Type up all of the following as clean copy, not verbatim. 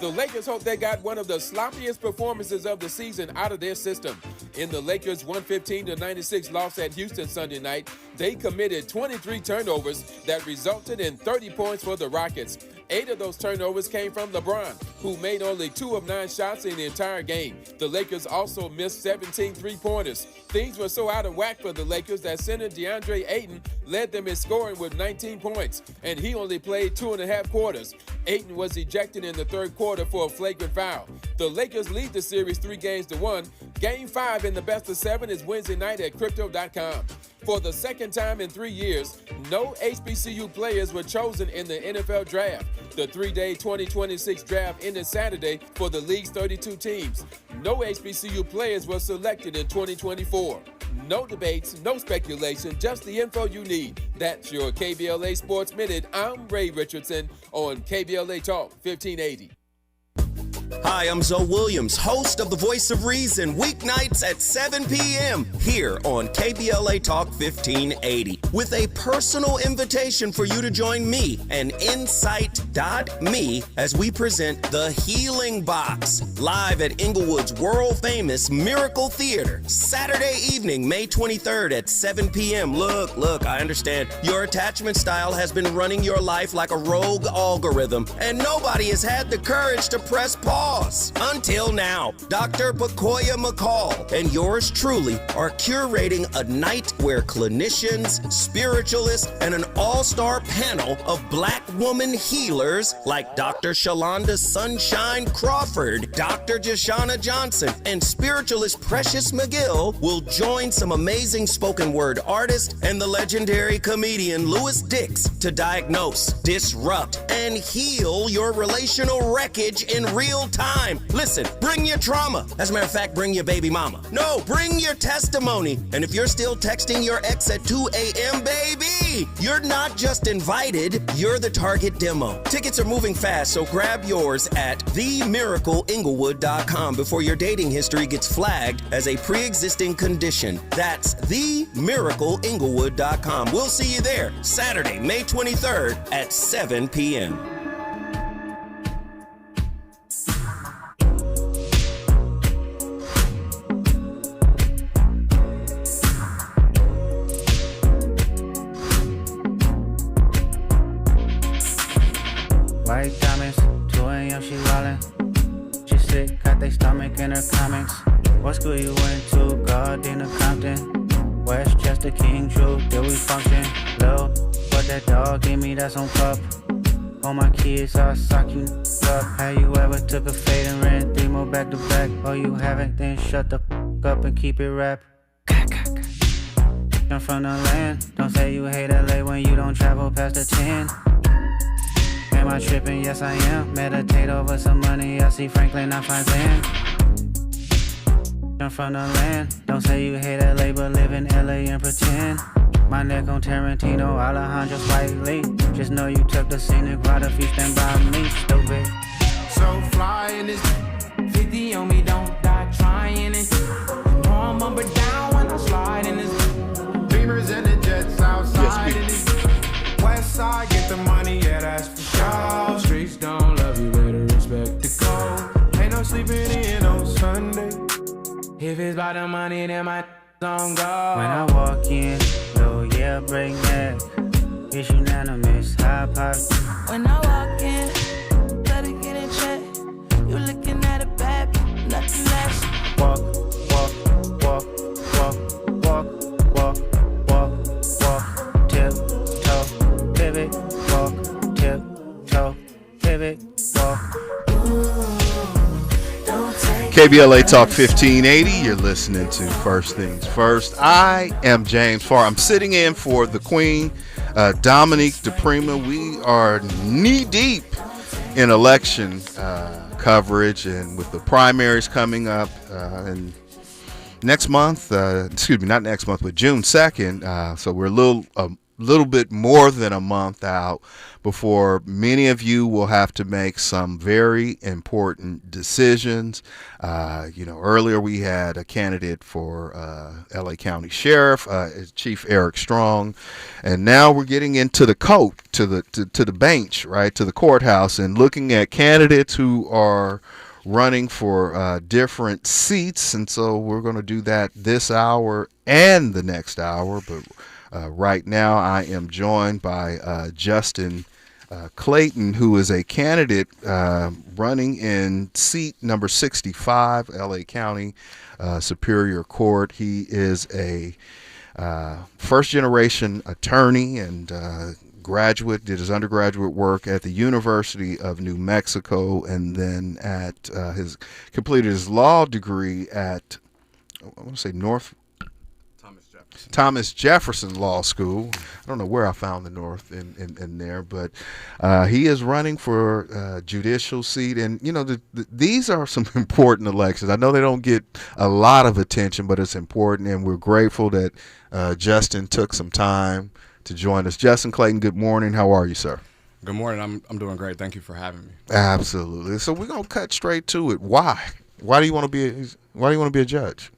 The Lakers hope they got one of the sloppiest performances of the season out of their system. In the Lakers' 115-96 loss at Houston Sunday night, they committed 23 turnovers that resulted in 30 points for the Rockets. 8 of those turnovers came from LeBron, who made only 2 of 9 shots in the entire game. The Lakers also missed 17 three-pointers. Things were so out of whack for the Lakers that center DeAndre Ayton led them in scoring with 19 points, and he only played 2.5 quarters. Ayton was ejected in the third quarter for a flagrant foul. The Lakers lead the series 3-1. Game 5 in the best of 7 is Wednesday night at Crypto.com. For the second time in 3 years, no HBCU players were chosen in the NFL draft. The 3-day 2026 draft ended Saturday for the league's 32 teams. No HBCU players were selected in 2024. No debates, no speculation, just the info you need. That's your KBLA Sports Minute. I'm Ray Richardson on KBLA Talk 1580. Hi, I'm Zoe Williams, host of The Voice of Reason, weeknights at 7 p.m. here on KBLA Talk 1580, with a personal invitation for you to join me and Insight.me as we present The Healing Box, live at Inglewood's world-famous Miracle Theater, Saturday evening, May 23rd at 7 p.m. Look, I understand your attachment style has been running your life like a rogue algorithm, and nobody has had the courage to press pause. Until now, Dr. Bakoya McCall and yours truly are curating a night where clinicians, spiritualists, and an all-star panel of Black woman healers like Dr. Shalonda Sunshine Crawford, Dr. Jashana Johnson, and spiritualist Precious McGill will join some amazing spoken word artists and the legendary comedian Louis Dix to diagnose, disrupt, and heal your relational wreckage in real time. Listen, bring your trauma. As a matter of fact, bring your baby mama. No, bring your testimony. And if you're still texting your ex at 2 a.m., baby, you're not just invited, you're the target demo. Tickets are moving fast, so grab yours at themiracleinglewood.com before your dating history gets flagged as a pre-existing condition. That's themiracleinglewood.com. We'll see you there Saturday, May 23rd at 7 p.m. White diamonds, 2 a.m. she wildin'. She sick, got they stomach in her comics. What school you went to? Gardena, Compton, Westchester, King, Drew, did we function? Lil, what that dog gave me, that's on pup. All my kids, I'll sock you up. Have you ever took a fade and ran 3 more back to back? Oh, you haven't? Then shut the up and keep it rap. I'm from the land. Don't say you hate LA when you don't travel past the 10. Am I tripping? Yes, I am. Meditate over some money. I see Franklin, I find Zan. I'm from the land. Don't say you hate LA, but live in LA and pretend. My neck on Tarantino, Alejandro Spike Lee. Just know you took the scenic route if you stand by me, stupid. So fly in this 50 on me, don't die trying it. You know I'm up and down when I slide in this. Beamers and the jets outside in this. West side, get the money, yeah, that's for sure. Streets don't love you, better respect the code. Ain't no sleeping in on Sunday. If it's about the money, then my don't go. When I walk in, low, yeah, break neck. It's unanimous, high pop. When I walk in, better get in check. You looking at a bad, nothing less. Walk, walk, walk, walk, walk, walk, walk, walk, tip, toe, pivot, walk, tip, toe, pivot, walk. KBLA Talk 1580, you're listening to First Things First. I am James Farr. I'm sitting in for the Queen, Dominique DePrima. We are knee-deep in election coverage, and with the primaries coming up and next month, not next month, but June 2nd. So we're a little little bit more than a month out before many of you will have to make some very important decisions. Earlier we had a candidate for LA County Sheriff, Chief Eric Strong, and now we're getting into the court, to the bench, right, to the courthouse, and looking at candidates who are running for different seats. And so we're going to do that this hour and the next hour. But right now I am joined by Justin Clayton, who is a candidate running in seat number 65, LA County Superior Court. He is a first-generation attorney and did his undergraduate work at the University of New Mexico, and then completed his law degree at, I want to say Thomas Jefferson Law School. I don't know where I found the North in there, but he is running for a judicial seat. And, these are some important elections. I know they don't get a lot of attention, but it's important, and we're grateful that Justin took some time to join us. Justin Clayton, good morning. How are you, sir? Good morning. I'm doing great. Thank you for having me. Absolutely. So we're gonna cut straight to it. Why? Why do you want to be a judge?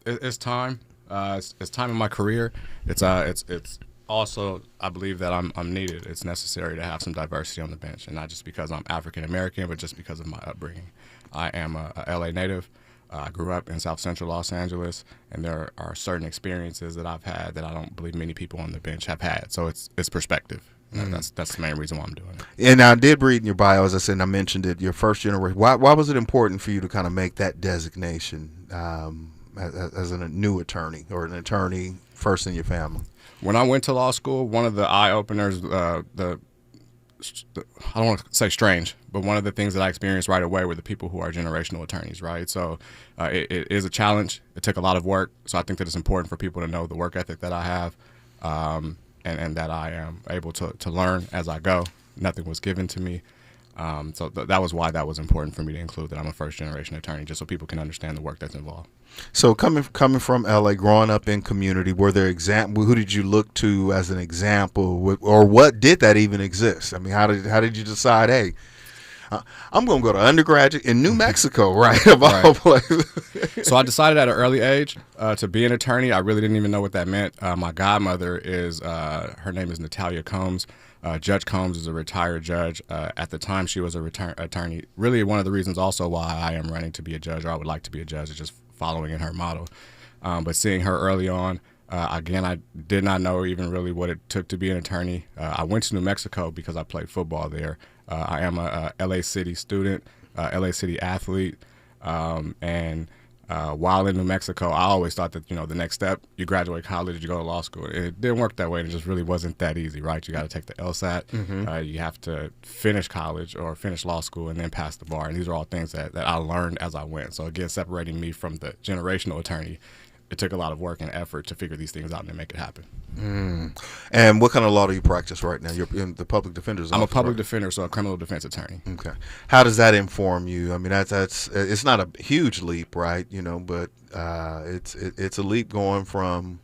It's time. It's time in my career. It's also, I believe that I'm needed. It's necessary to have some diversity on the bench, and not just because I'm African American, but just because of my upbringing. I am a LA native. I grew up in South Central Los Angeles, and there are certain experiences that I've had that I don't believe many people on the bench have had. So it's perspective. That's the main reason why I'm doing it. And I did read in your bio, as I said, and I mentioned it, your first generation. Why was it important for you to kind of make that designation as a new attorney, or an attorney first in your family? When I went to law school, one of the eye openers, I don't want to say strange, but one of the things that I experienced right away were the people who are generational attorneys, right? So it is a challenge. It took a lot of work. So I think that it's important for people to know the work ethic that I have, and that I am able to learn as I go. Nothing was given to me. So that was why that was important for me to include that I'm a first-generation attorney, just so people can understand the work that's involved. So coming from LA, growing up in community, were there who did you look to as an example, or what did that even exist? I mean, how did you decide, hey, I'm going to go to undergraduate in New Mexico, right? Of all places. So I decided at an early age to be an attorney. I really didn't even know what that meant. My godmother is, her name is Natalia Combs. Judge Combs is a retired judge. At the time, she was a attorney. Really, one of the reasons also why I am running to be a judge, or I would like to be a judge, is just following in her model. But seeing her early on, again, I did not know even really what it took to be an attorney. I went to New Mexico because I played football there. I am a LA City student, LA City athlete, and while in New Mexico, I always thought that, the next step, you graduate college, you go to law school. It didn't work that way, and it just really wasn't that easy, right? You got to take the LSAT, you have to finish college or finish law school and then pass the bar, and these are all things that I learned as I went. So again, separating me from the generational attorney, it took a lot of work and effort to figure these things out and then make it happen. And what kind of law do you practice right now? You're in the public defender's office. I'm a public defender, so a criminal defense attorney. Okay. How does that inform you? I mean, that's it's not a huge leap, right? But it's a leap going from,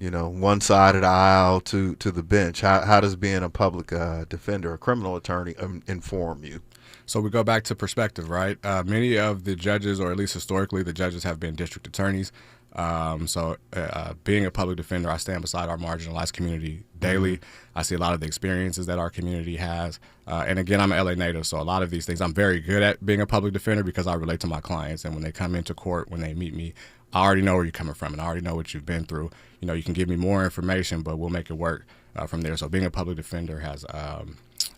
one side of the aisle to the bench. How does being a public defender, a criminal attorney, inform you? So we go back to perspective, right? Many of the judges, or at least historically, the judges have been district attorneys. So being a public defender, I stand beside our marginalized community daily. I see a lot of the experiences that our community has. And again, I'm an LA native, so a lot of these things, I'm very good at being a public defender because I relate to my clients. And when they come into court, when they meet me, I already know where you're coming from and I already know what you've been through. You can give me more information, but we'll make it work from there. So being a public defender has,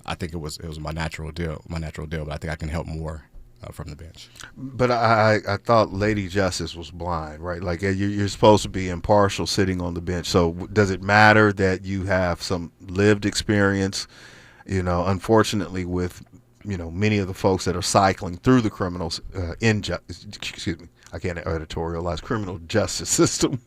I think it was my natural deal, but I think I can help more from the bench. But I thought Lady Justice was blind, right? Like you're supposed to be impartial sitting on the bench. So does it matter that you have some lived experience? Unfortunately, with many of the folks that are cycling through the criminals I can't editorialize criminal justice system.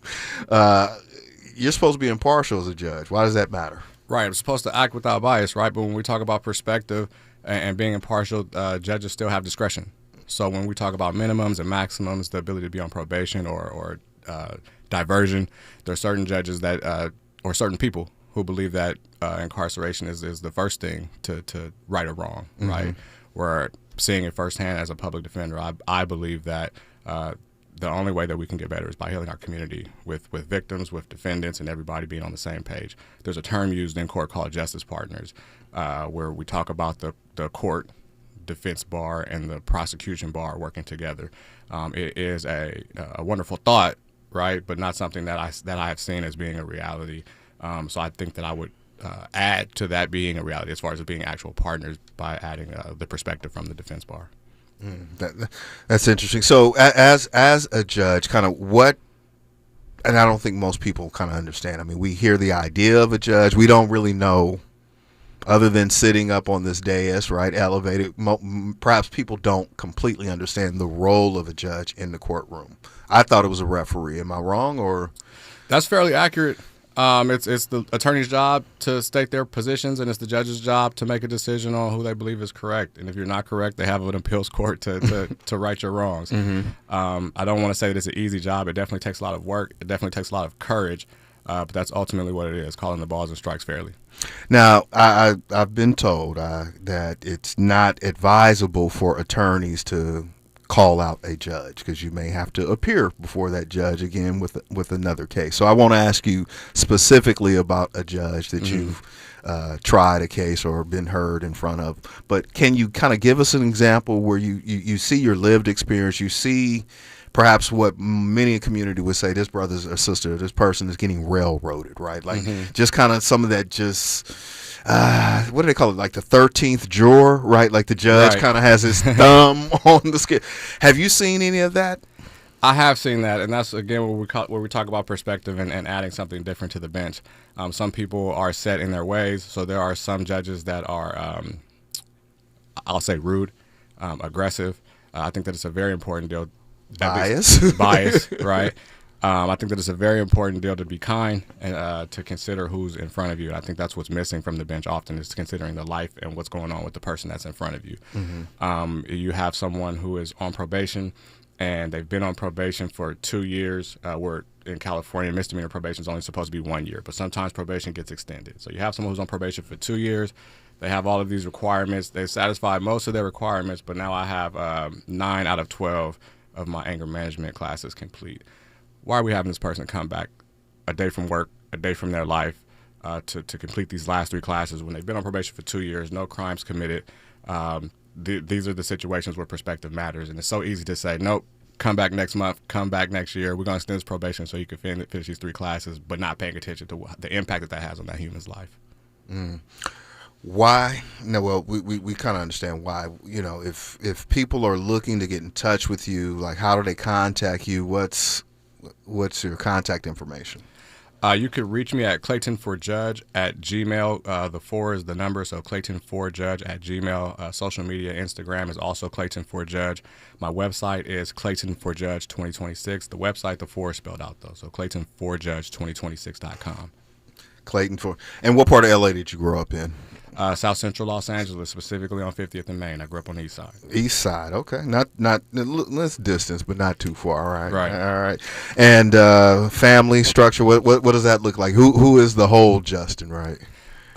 You're supposed to be impartial as a judge. Why does that matter? Right. I'm supposed to act without bias, right? But when we talk about perspective and being impartial, judges still have discretion. So when we talk about minimums and maximums, the ability to be on probation or diversion, there are certain judges that or certain people who believe that incarceration is the first thing to right or wrong, right? We're seeing it firsthand as a public defender. I believe that the only way that we can get better is by healing our community with victims, with defendants, and everybody being on the same page. There's a term used in court called justice partners, where we talk about the court defense bar and the prosecution bar working together. It is a wonderful thought, right? But not something that I have seen as being a reality. So I think that I would add to that being a reality as far as it being actual partners by adding the perspective from the defense bar. That's interesting. So as a judge, kind of what, and I don't think most people kind of understand. I mean, we hear the idea of a judge. We don't really know, other than sitting up on this dais, right, elevated. Perhaps people don't completely understand the role of a judge in the courtroom. I thought it was a referee. Am I wrong? Or that's fairly accurate. It's the attorney's job to state their positions, and it's the judge's job to make a decision on who they believe is correct. And if you're not correct, they have an appeals court to right your wrongs. I don't want to say that it's an easy job. It definitely takes a lot of work. It definitely takes a lot of courage. But that's ultimately what it is, calling the balls and strikes fairly. Now, I've been told that it's not advisable for attorneys to call out a judge because you may have to appear before that judge again with another case. So I won't ask you specifically about a judge that you've tried a case or been heard in front of, but can you kind of give us an example where you see your lived experience, you see perhaps what many in the community would say, this brother or sister, this person is getting railroaded, right? Like just kind of some of that just, what do they call it? Like the 13th juror, right? Like the judge kind of has his thumb on the scale. Have you seen any of that? I have seen that, and that's, again, where we talk about perspective and adding something different to the bench. Some people are set in their ways, so there are some judges that are, I'll say, rude, aggressive. I think that it's a very important deal. Bias, right? I think that it's a very important deal to be kind and to consider who's in front of you. And I think that's what's missing from the bench often is considering the life and what's going on with the person that's in front of you. You have someone who is on probation, and they've been on probation for 2 years. Where in California, misdemeanor probation is only supposed to be 1 year, but sometimes probation gets extended. So you have someone who's on probation for 2 years. They have all of these requirements. They satisfy most of their requirements, but now I have 9 out of 12 of my anger management classes complete. Why are we having this person come back a day from work, a day from their life, to complete these last 3 classes when they've been on probation for 2 years, no crimes committed? These are the situations where perspective matters, and it's so easy to say, nope, come back next month, come back next year. We're going to extend this probation so you can finish these 3 classes, but not paying attention to the impact that has on that human's life. Why? No, well, we kind of understand why. You know, if people are looking to get in touch with you, like how do they contact you? What's your contact information? You could reach me at clayton4judge@gmail. The 4 is the number, so clayton4judge@gmail. Social media, Instagram is also clayton4judge. My website is clayton4judge2026. The website, the 4 is spelled out though, so clayton4judge2026.com. Clayton for, and what part of LA did you grow up in? South Central Los Angeles, specifically on 50th and Main. I grew up on the east side. East side, okay. Not less distance, but not too far. All right. Right. All right. And family structure. What does that look like? Who is the whole Justin? Right.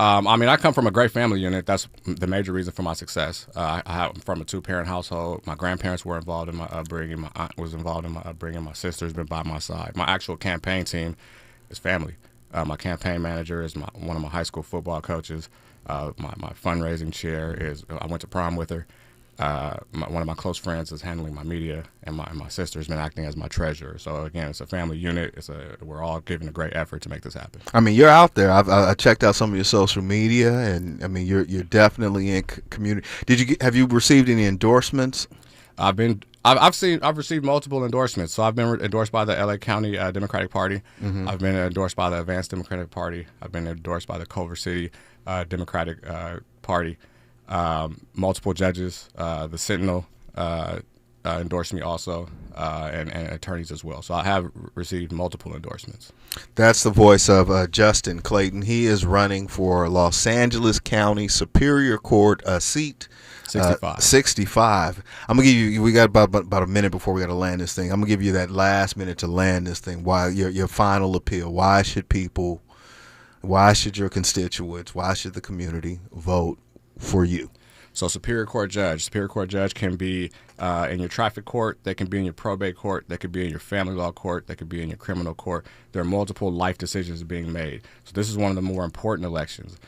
I mean, I come from a great family unit. That's the major reason for my success. I'm from a 2-parent household. My grandparents were involved in my upbringing. My aunt was involved in my upbringing. My sister's been by my side. My actual campaign team is family. My campaign manager is one of my high school football coaches. My fundraising chair is, I went to prom with her. One of my close friends is handling my media, and my sister's been acting as my treasurer. So again, it's a family unit. We're all giving a great effort to make this happen. I mean, you're out there. I checked out some of your social media, and I mean, you're definitely in community. Have you received any endorsements? I've received multiple endorsements. So I've been endorsed by the LA County Democratic Party. I've been endorsed by the Advanced Democratic Party. I've been endorsed by the Culver City Democratic Party. Multiple judges, the Sentinel endorsed me also, and attorneys as well. So I have received multiple endorsements. That's the voice of Justin Clayton. He is running for Los Angeles County Superior Court seat 65. I'm gonna give you. We got about a minute before we got to land this thing. I'm gonna give you that last minute to land this thing. Why your final appeal? Why should people Why should your constituents, why should the community vote for you? So Superior Court judge can be in your traffic court, they can be in your probate court, they could be in your family law court, they could be in your criminal court. There are multiple life decisions being made. So this is one of the more important elections.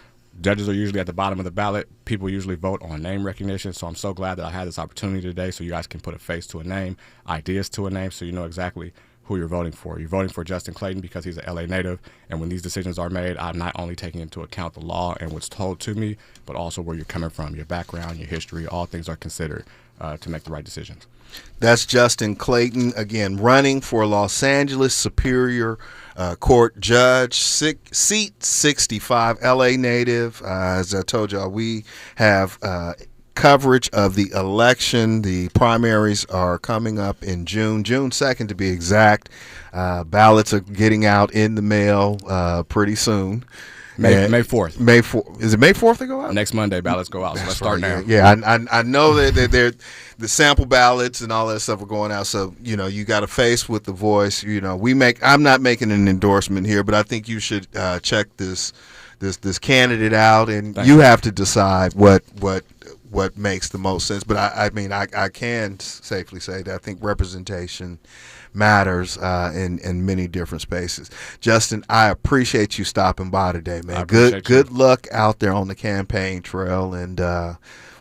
Judges are usually at the bottom of the ballot. People usually vote on name recognition. So I'm so glad that I had this opportunity today so you guys can put a face to a name, ideas to a name, so you know exactly who you're voting for. You're voting for Justin Clayton because he's an LA native, and when these decisions are made, I'm not only taking into account the law and what's told to me, but also where you're coming from, your background, your history. All things are considered to make the right decisions. That's Justin Clayton, again, running for Los Angeles Superior Court Judge, seat 65, LA native. As I told y'all, we have coverage of the election. The primaries are coming up in June 2nd to be exact. Ballots are getting out in the mail pretty soon. May 4th. May 4th. Is it May 4th they go out? Next Monday, ballots go out. So let's start now. Yeah, I know that they're the sample ballots and all that stuff are going out. So, you know, you got to face with the voice. You know, I'm not making an endorsement here, but I think you should check this candidate out, and you have to decide what makes the most sense. But I mean, I can safely say that I think representation matters in many different spaces. Justin, I appreciate you stopping by today, man. Good luck out there on the campaign trail, and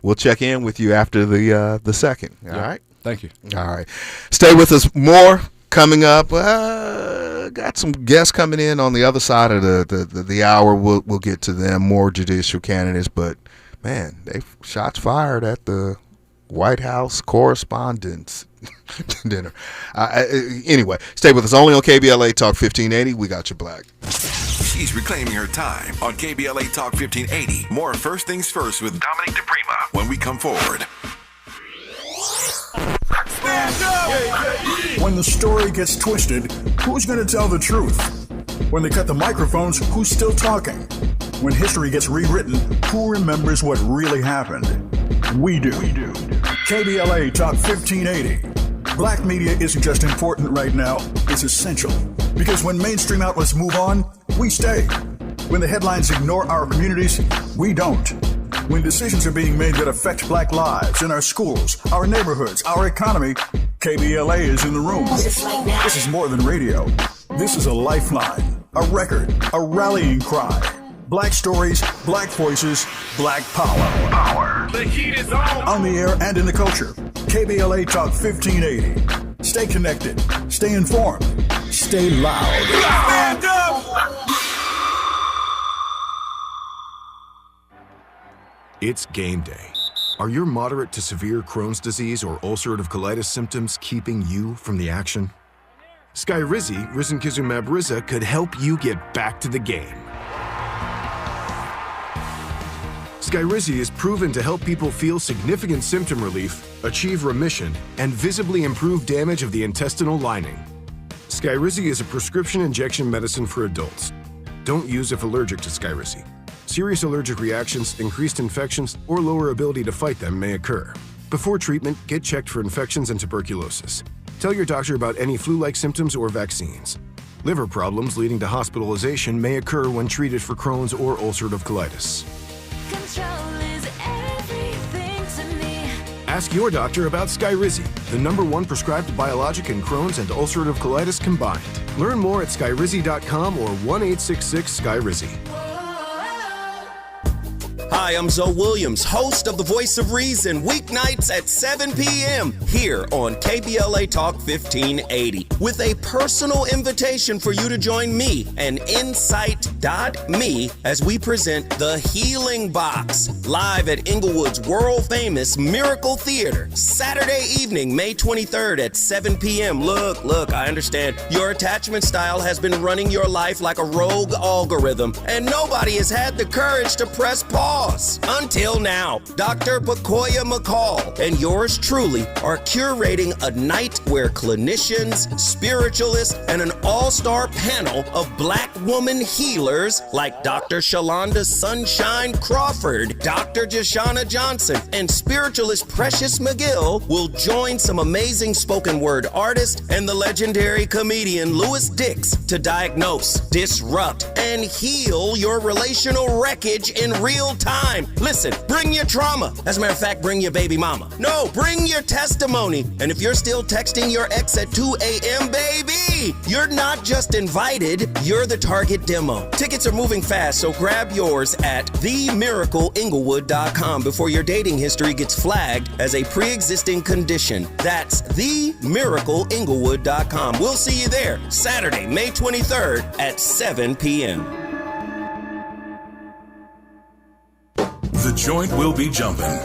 we'll check in with you after the second. All right. Thank you. All right. Stay with us. More coming up. Got some guests coming in on the other side of the hour. We'll get to them. More judicial candidates, but man, they shots fired at the White House Correspondents' Dinner. Anyway, stay with us only on KBLA Talk 1580. We got your black. She's reclaiming her time on KBLA Talk 1580. More First Things First with Dominic DePrima when we come forward. When the story gets twisted, who's going to tell the truth? When they cut the microphones, who's still talking? When history gets rewritten, who remembers what really happened? We do. KBLA Talk 1580. Black media isn't just important right now, it's essential. Because when mainstream outlets move on, we stay. When the headlines ignore our communities, we don't. When decisions are being made that affect black lives in our schools, our neighborhoods, our economy, KBLA is in the room. This is more than radio. This is a lifeline, a record, a rallying cry. Black stories, black voices, black power. The heat is on. On the air and in the culture. KBLA Talk 1580. Stay connected. Stay informed. Stay loud. Stand up! It's game day. Are your moderate to severe Crohn's disease or ulcerative colitis symptoms keeping you from the action? Skyrizi, risankizumab Riza, could help you get back to the game. Skyrizi is proven to help people feel significant symptom relief, achieve remission, and visibly improve damage of the intestinal lining. Skyrizi is a prescription injection medicine for adults. Don't use if allergic to Skyrizi. Serious allergic reactions, increased infections, or lower ability to fight them may occur. Before treatment, get checked for infections and tuberculosis. Tell your doctor about any flu-like symptoms or vaccines. Liver problems leading to hospitalization may occur when treated for Crohn's or ulcerative colitis. Control is everything to me. Ask your doctor about Skyrizi, the #1 prescribed biologic in Crohn's and ulcerative colitis combined. Learn more at skyrizi.com or 1-866-SKYRIZI. Hi, I'm Zoe Williams, host of The Voice of Reason, weeknights at 7 p.m. here on KBLA Talk 1580, with a personal invitation for you to join me and Insight.me as we present The Healing Box, live at Inglewood's world-famous Miracle Theater, Saturday evening, May 23rd at 7 p.m. Look, I understand your attachment style has been running your life like a rogue algorithm, and nobody has had the courage to press pause. Until now, Dr. Pakoya McCall and yours truly are curating a night where clinicians, spiritualists, and an all-star panel of black woman healers like Dr. Shalonda Sunshine Crawford, Dr. Jashana Johnson, and spiritualist Precious McGill will join some amazing spoken word artists and the legendary comedian Louis Dix to diagnose, disrupt, and heal your relational wreckage in real time. Listen, bring your trauma. As a matter of fact, bring your baby mama. No, bring your testimony. And if you're still texting your ex at 2 a.m., baby, you're not just invited, you're the target demo. Tickets are moving fast, so grab yours at themiracleinglewood.com before your dating history gets flagged as a pre-existing condition. That's themiracleinglewood.com. We'll see you there Saturday, May 23rd at 7 p.m. The joint will be jumping.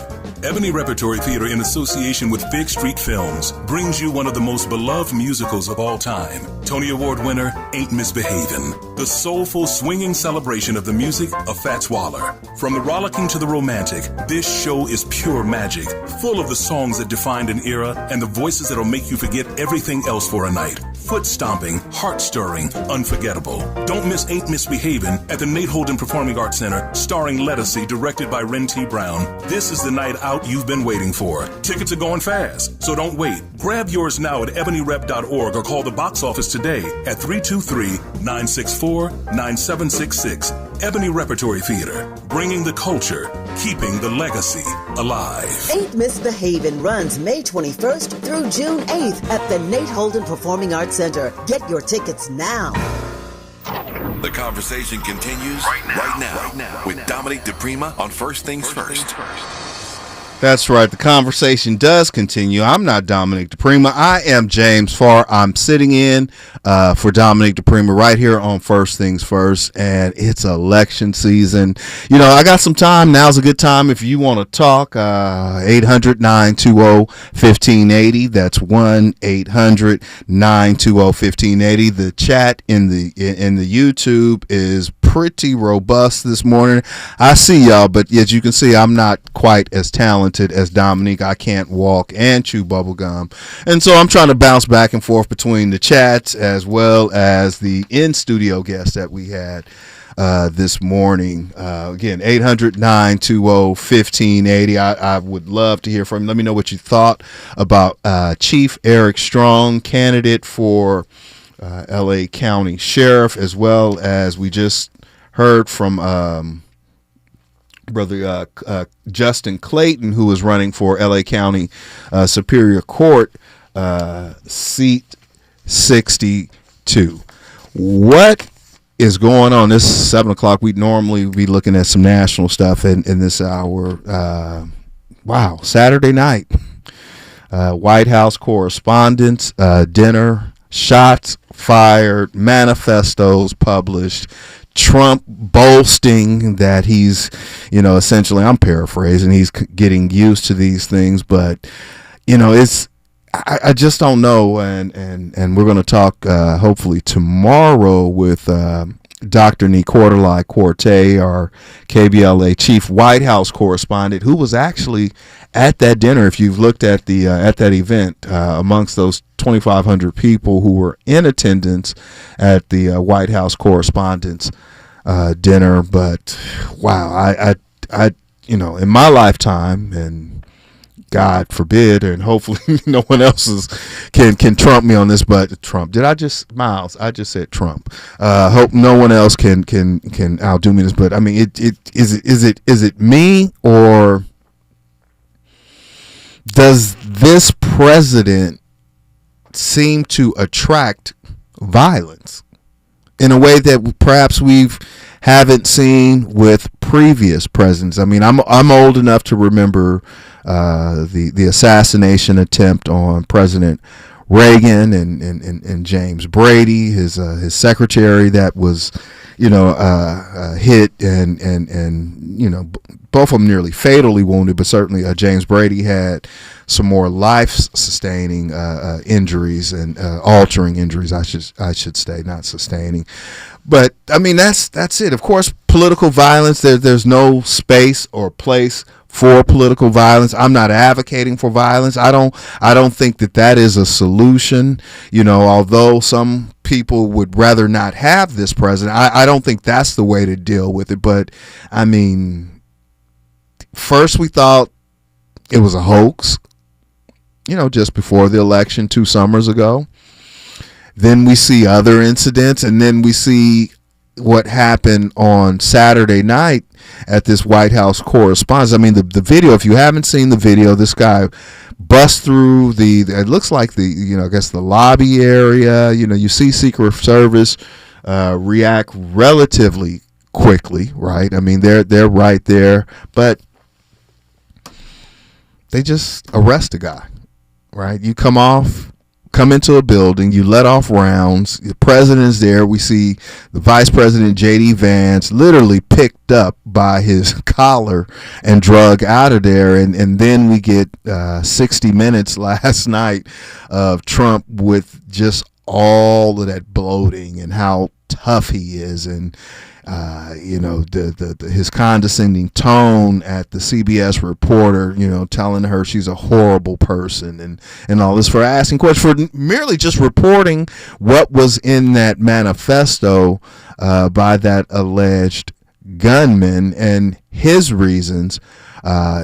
Ebony Repertory Theater, in association with Fig Street Films, brings you one of the most beloved musicals of all time. Tony Award winner, Ain't Misbehavin'. The soulful, swinging celebration of the music of Fats Waller. From the rollicking to the romantic, this show is pure magic, full of the songs that defined an era and the voices that'll make you forget everything else for a night. Foot stomping, heart stirring, unforgettable. Don't miss Ain't Misbehavin' at the Nate Holden Performing Arts Center, starring Lettucey, directed by Ren T. Brown. This is the night out you've been waiting for. Tickets are going fast, so don't wait. Grab yours now at ebonyrep.org or call the box office today at 323-964-9766. Ebony Repertory Theater, bringing the culture, keeping the legacy alive. Ain't Misbehavin' runs May 21st through June 8th at the Nate Holden Performing Arts Center. Get your tickets now. The conversation continues right now with Dominic DePrima on First Things First. That's right. The conversation does continue. I'm not Dominic DePrima. I am James Farr. I'm sitting in for Dominic DePrima right here on First Things First, and it's election season. You know, I got some time. Now's a good time if you want to talk. 800-920-1580. That's 1-800-920-1580. The chat in the YouTube is pretty robust this morning. I see y'all, but as you can see, I'm not quite as talented as Dominique. I can't walk and chew bubble gum, and so I'm trying to bounce back and forth between the chats as well as the in-studio guest that we had this morning. Again, 800-920-1580. I would love to hear from you. Let me know what you thought about Chief Eric Strong, candidate for LA County Sheriff, as well as we just heard from Brother Justin Clayton, who is running for LA County Superior Court, seat 62. What is going on? This is 7 o'clock. We'd normally be looking at some national stuff in this hour. Wow, Saturday night. White House Correspondents' Dinner, shots fired, manifestos published, Trump boasting that he's, essentially, I'm paraphrasing, he's getting used to these things, but, I just don't know, and we're going to talk hopefully tomorrow with Dr. Nicordelai Corte, our KBLA chief White House correspondent, who was actually at that dinner. If you've looked at the at that event, amongst those 2,500 people who were in attendance at the White House Correspondents' dinner. But wow, I in my lifetime, and God forbid, and hopefully no one else can trump me on this, but Trump. I just said Trump. Hope no one else can outdo me this. But I mean, is it me, or does this president seem to attract violence in a way that perhaps haven't seen with previous presidents? I mean, I'm old enough to remember the assassination attempt on President Reagan and James Brady, his secretary, that was hit and both of them nearly fatally wounded, but certainly James Brady had some more life-sustaining injuries and altering injuries, I should say, not sustaining. But I mean, that's it. Of course, political violence, there's no space or place for political violence. I'm not advocating for violence. I don't think that is a solution. Although some people would rather not have this president, I don't think that's the way to deal with it. But I mean, first we thought it was a hoax, just before the election 2 summers ago. Then we see other incidents, and then we see what happened on Saturday night at this White House correspondence. I mean, the video, if you haven't seen the video, this guy busts through it looks like I guess the lobby area. You see Secret Service react relatively quickly, right? I mean, they're right there, but they just arrest a guy, right? You come into a building, you let off rounds, the president is there. We see the vice president, J.D. Vance, literally picked up by his collar and drug out of there. And then we get 60 minutes last night of Trump with just all of that bloating and how tough he is, and his condescending tone at the CBS reporter, telling her she's a horrible person and all this, for asking questions, for merely just reporting what was in that manifesto by that alleged gunman, and his reasons,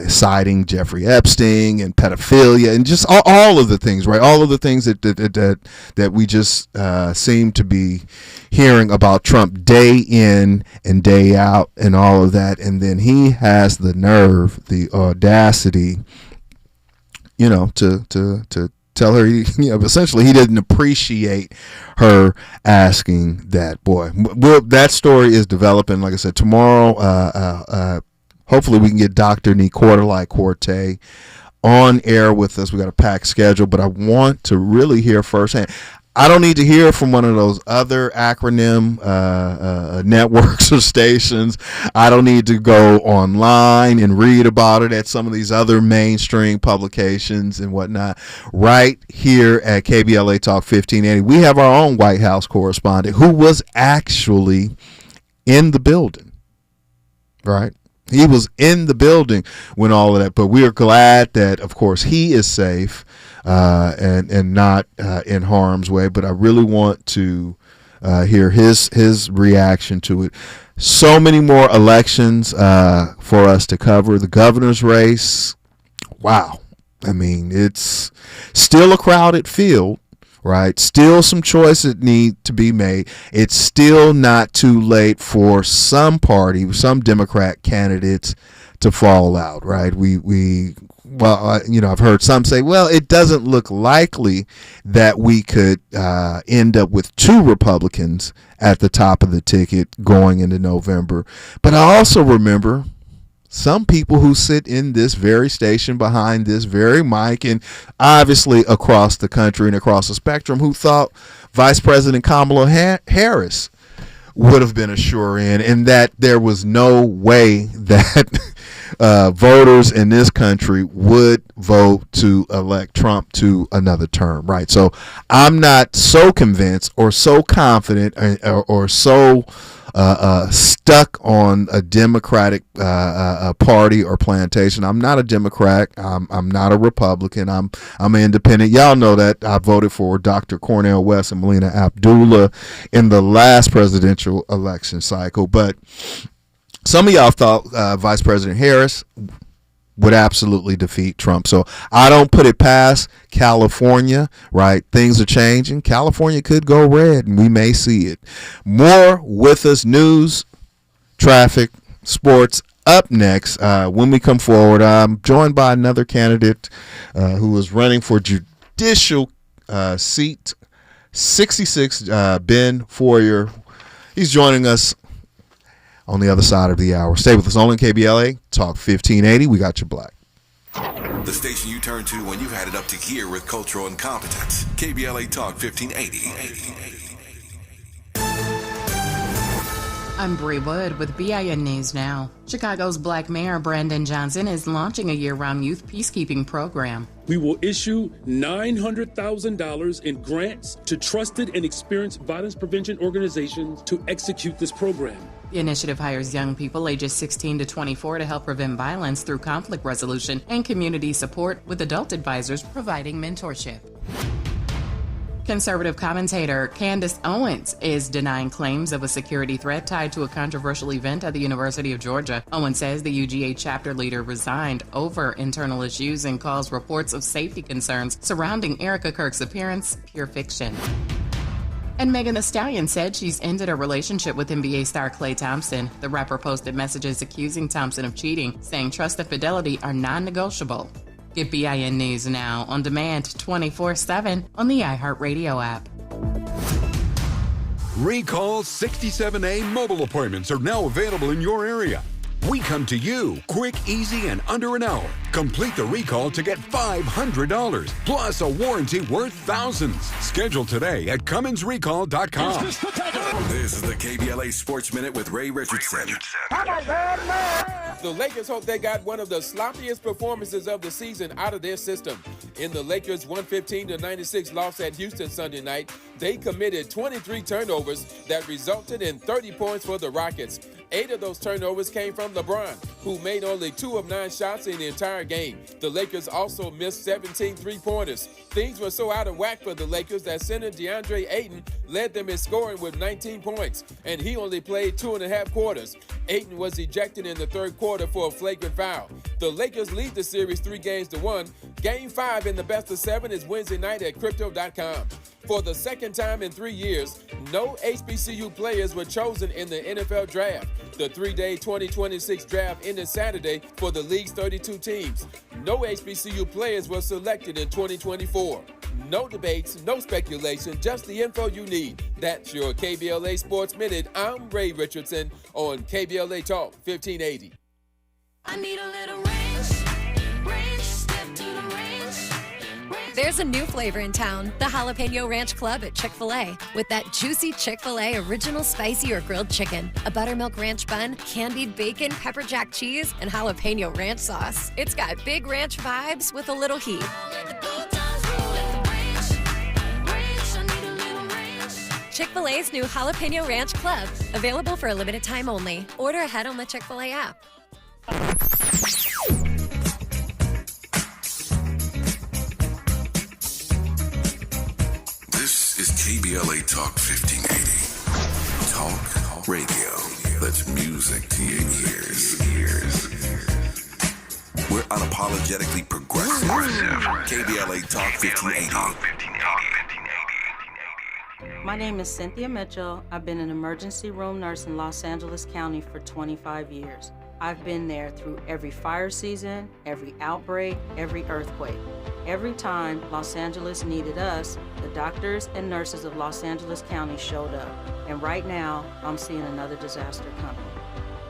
citing Jeffrey Epstein and pedophilia and just all of the things, right? All of the things that we just seem to be hearing about Trump day in and day out and all of that. And then he has the nerve, the audacity, to tell her, essentially he didn't appreciate her asking that. Boy, well, that story is developing. Like I said, tomorrow, hopefully we can get Dr. Nicordelai Corte on air with us. We got a packed schedule, but I want to really hear firsthand. I don't need to hear from one of those other acronym networks or stations. I don't need to go online and read about it at some of these other mainstream publications and whatnot. Right here at KBLA Talk 1580, we have our own White House correspondent who was actually in the building, right? He was in the building when all of that, but we are glad that, of course, he is safe and not in harm's way. But I really want to hear his reaction to it. So many more elections for us to cover. The governor's race, wow. I mean, it's still a crowded field. Right, still some choices need to be made. It's still not too late for some Democrat candidates to fall out. Right, I've heard some say, well, it doesn't look likely that we could end up with 2 Republicans at the top of the ticket going into November. But I also remember some people who sit in this very station behind this very mic and obviously across the country and across the spectrum who thought Vice President Kamala Harris would have been a sure in, and that there was no way that voters in this country would vote to elect Trump to another term, right? So I'm not so convinced or so confident or so stuck on a Democratic party or plantation. I'm not a Democrat. I'm not a Republican. I'm an independent. Y'all know that I voted for Dr. Cornel West and Melina Abdullah in the last presidential election cycle. But some of y'all thought Vice President Harris would absolutely defeat Trump. So I don't put it past California, right? Things are changing. California could go red, and we may see it. More with us, news, traffic, sports, up next. When we come forward, I'm joined by another candidate who is running for judicial seat 66, Ben Foyer. He's joining us on the other side of the hour. Stay with us only in KBLA Talk 1580. We got your black. The station you turn to when you've had it up to here with cultural incompetence. KBLA Talk 1580. I'm Bree Wood with BIN News Now. Chicago's Black Mayor Brandon Johnson is launching a year-round youth peacekeeping program. We will issue $900,000 in grants to trusted and experienced violence prevention organizations to execute this program. The initiative hires young people ages 16 to 24 to help prevent violence through conflict resolution and community support, with adult advisors providing mentorship. Conservative commentator Candace Owens is denying claims of a security threat tied to a controversial event at the University of Georgia. Owens says the UGA chapter leader resigned over internal issues and calls reports of safety concerns surrounding Erica Kirk's appearance pure fiction. And Megan Thee Stallion said she's ended a relationship with NBA star Klay Thompson. The rapper posted messages accusing Thompson of cheating, saying trust and fidelity are non-negotiable. Get BIN News Now on demand 24/7 on the iHeartRadio app. Recall 67A mobile appointments are now available in your area. We come to you quick, easy, and under an hour. Complete the recall to get $500 plus a warranty worth thousands. Schedule today at CummonsRecall.com. This is the KBLA Sports Minute with Ray Richardson. The Lakers hope they got one of the sloppiest performances of the season out of their system. In the Lakers' 115-96 loss at Houston Sunday night, they committed 23 turnovers that resulted in 30 points for the Rockets. 8 of those turnovers came from LeBron, who made only 2 of 9 shots in the entire game. The Lakers also missed 17 three-pointers. Things were so out of whack for the Lakers that center DeAndre Ayton led them in scoring with 19 points, and he only played 2.5 quarters. Ayton was ejected in the third quarter for a flagrant foul. The Lakers lead the series 3-1. Game 5 in the best of 7 is Wednesday night at Crypto.com. For the second time in 3 years, no HBCU players were chosen in the NFL draft. The 3-day 2026 draft ended Saturday for the league's 32 teams. No HBCU players were selected in 2024. No debates, no speculation, just the info you need. That's your KBLA Sports Minute. I'm Ray Richardson on KBLA Talk 1580. I need a little range, step to the range. There's a new flavor in town, the Jalapeno Ranch Club at Chick-fil-A. With that juicy Chick-fil-A original spicy or grilled chicken, a buttermilk ranch bun, candied bacon, pepper jack cheese, and jalapeno ranch sauce. It's got big ranch vibes with a little heat. Chick-fil-A's new Jalapeno Ranch Club, available for a limited time only. Order ahead on the Chick-fil-A app. This is KBLA Talk 1580. Talk radio. That's music to your ears. We're unapologetically progressive. KBLA Talk 1580. My name is Cynthia Mitchell. I've been an emergency room nurse in Los Angeles County for 25 years. I've been there through every fire season, every outbreak, every earthquake. Every time Los Angeles needed us, the doctors and nurses of Los Angeles County showed up. And right now, I'm seeing another disaster coming.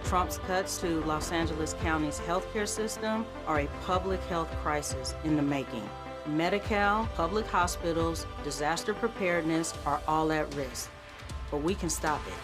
Trump's cuts to Los Angeles County's healthcare system are a public health crisis in the making. Medi-Cal, public hospitals, disaster preparedness are all at risk, but we can stop it.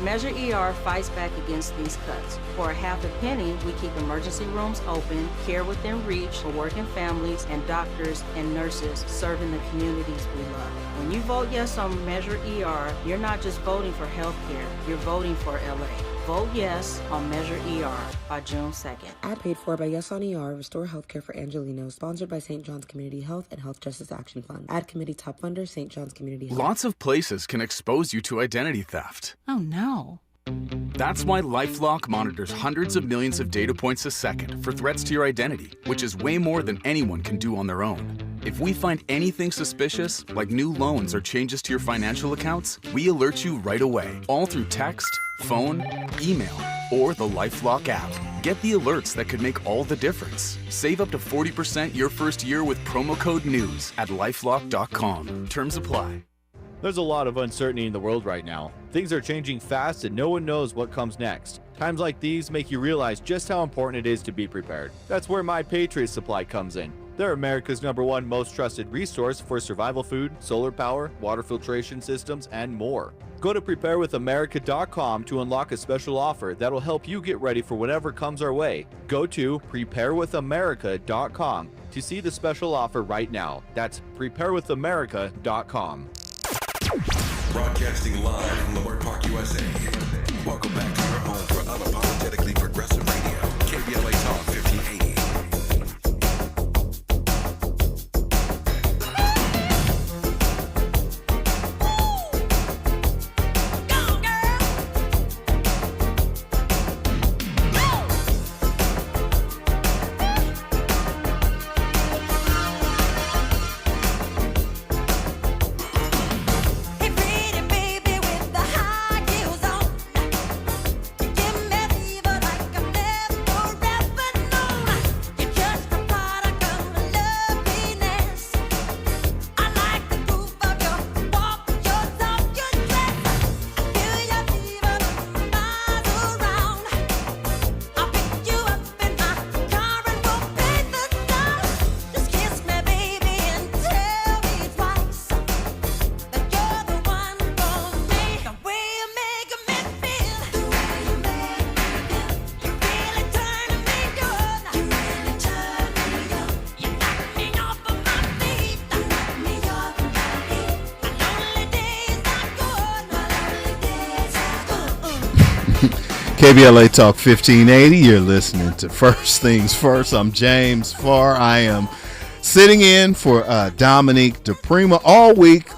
Measure ER fights back against these cuts. For a half a penny, we keep emergency rooms open, care within reach for working families, and doctors and nurses serving the communities we love. When you vote yes on Measure ER, you're not just voting for healthcare, you're voting for LA. Vote yes on Measure ER by June 2nd. Ad paid for by Yes on ER, Restore Healthcare for Angelinos, sponsored by St. John's Community Health and Health Justice Action Fund. Ad committee top funder, St. John's Community Health. Lots of places can expose you to identity theft. Oh no. That's why LifeLock monitors hundreds of millions of data points a second for threats to your identity, which is way more than anyone can do on their own. If we find anything suspicious, like new loans or changes to your financial accounts, we alert you right away, all through text, phone, email, or the LifeLock app. Get the alerts that could make all the difference. Save up to 40% your first year with promo code NEWS at LifeLock.com. Terms apply. There's a lot of uncertainty in the world right now. Things are changing fast and no one knows what comes next. Times like these make you realize just how important it is to be prepared. That's where My Patriot Supply comes in. They're America's #1 most trusted resource for survival food, solar power, water filtration systems, and more. Go to preparewithamerica.com to unlock a special offer that'll help you get ready for whatever comes our way. Go to preparewithamerica.com to see the special offer right now. That's preparewithamerica.com. Broadcasting live from Leimert Park, USA. Welcome back to your home for unapologetically progressive radio. KBLA Talk 1580. KBLA Talk 1580. You're listening to First Things First. I'm James Farr. I am sitting in for Dominique DePrima all week,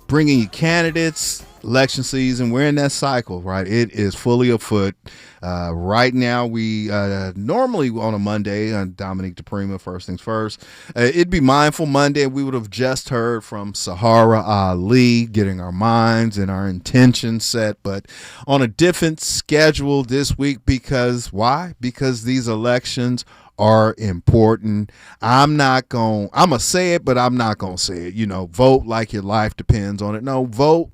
bringing you candidates. Election season, we're in that cycle, right? It is fully afoot. Right now, we normally on a Monday on Dominique DePrima, First Things First. It'd be Mindful Monday. We would have just heard from Sahara Ali, getting our minds and our intentions set, but on a different schedule this week. Because why? Because these elections are important. I'm going to say it, but I'm not going to say it. You know, vote like your life depends on it. No, vote